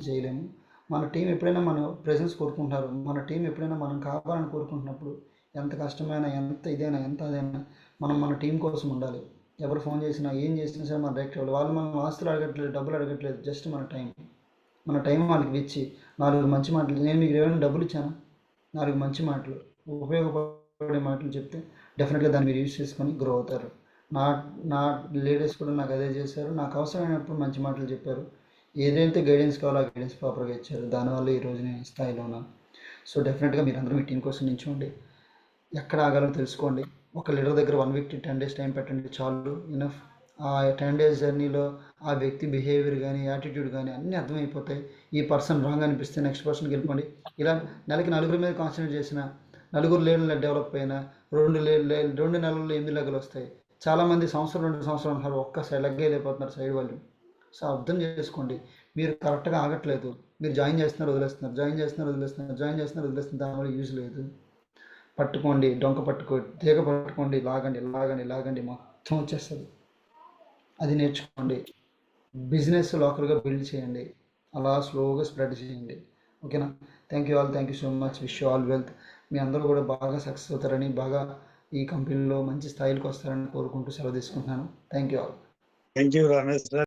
చేయలేము. మన టీం ఎప్పుడైనా మన ప్రెజెన్స్ కోరుకుంటున్నారు, మన టీం ఎప్పుడైనా మనం కావాలని కోరుకుంటున్నప్పుడు ఎంత కష్టమైనా, ఎంత ఇదైనా, ఎంత అదైనా మనం మన టీం కోసం ఉండాలి. ఎవరు ఫోన్ చేసినా, ఏం చేసినా సరే మన డైరెక్ట్ వాళ్ళు వాళ్ళు మనం ఆస్తులు అడగట్లేదు, డబ్బులు అడగట్లేదు, జస్ట్ మన టైం వాళ్ళకి ఇచ్చి 4 మంచి మాటలు, నేను మీకు ఏమైనా డబ్బులు ఇచ్చాను, 4 మంచి మాటలు, ఉపయోగపడే మాటలు చెప్తే డెఫినెట్గా దాన్ని మీరు యూజ్ చేసుకొని గ్రో అవుతారు. నా నా లీడర్స్ కూడా నాకు అదే చేశారు. నాకు అవసరమైనప్పుడు మంచి మాటలు చెప్పారు. ఏదైతే గైడెన్స్ కావాలో ఆ గైడెన్స్ ప్రాపర్గా ఇచ్చారు. దానివల్ల ఈరోజు నేను ఈ స్థాయిలో ఉన్నాను. సో డెఫినెట్గా మీరు అందరూ మీ టీం కోసం నిల్చోండి. ఎక్కడ ఆగాలో తెలుసుకోండి. ఒక లీడర్ దగ్గర 1 వీక్ 10 డేస్ టైం పెట్టండి, చాలు, ఇనఫ్. ఆ 10 డేస్ జర్నీలో ఆ వ్యక్తి బిహేవియర్ కానీ, యాటిట్యూడ్ కానీ అన్నీ అర్థమైపోతాయి. ఈ పర్సన్ రాంగ్ అనిపిస్తే నెక్స్ట్ పర్సన్కి వెళ్ళిపోండి. ఇలా నెలకి 4 మీద కాన్సన్ట్రేట్ చేసిన, 4 లీడర్లు డెవలప్ అయినా 2 నెలల్లో 8 లెగలు వస్తాయి. చాలామంది సంవత్సరం 2 సంవత్సరాలు అంటున్నారు, ఒక్క లెగ్గే వెళ్ళిపోతున్నారు సైడ్ వాళ్ళు. సో అర్థం చేసుకోండి, మీరు కరెక్ట్గా ఆగట్లేదు. మీరు జాయిన్ చేస్తున్నారు, వదిలేస్తున్నారు, జాయిన్ చేస్తున్నారు, వదిలేస్తున్నారు, జాయిన్ చేస్తున్నారు, వదిలేస్తున్నారు, దానివల్ల యూజ్ లేదు. పట్టుకోండి, డొంక పట్టుకోండి, తీగ పట్టుకోండి, లాగండి, లాగండి, లాగండి, మొత్తం వచ్చేస్తుంది. అది నేర్చుకోండి. బిజినెస్ లోకల్గా బిల్డ్ చేయండి, అలా స్లోగా స్ప్రెడ్ చేయండి. ఓకేనా? Thank you all, thank you so much. Wish you all wealth. మీ అందరూ కూడా బాగా సక్సెస్ అవుతారని, బాగా ఈ కంపెనీలో మంచి స్థాయికి వస్తారని కోరుకుంటూ సెలవు తీసుకుంటున్నాను. Thank you all. Thank you Ramesh sir.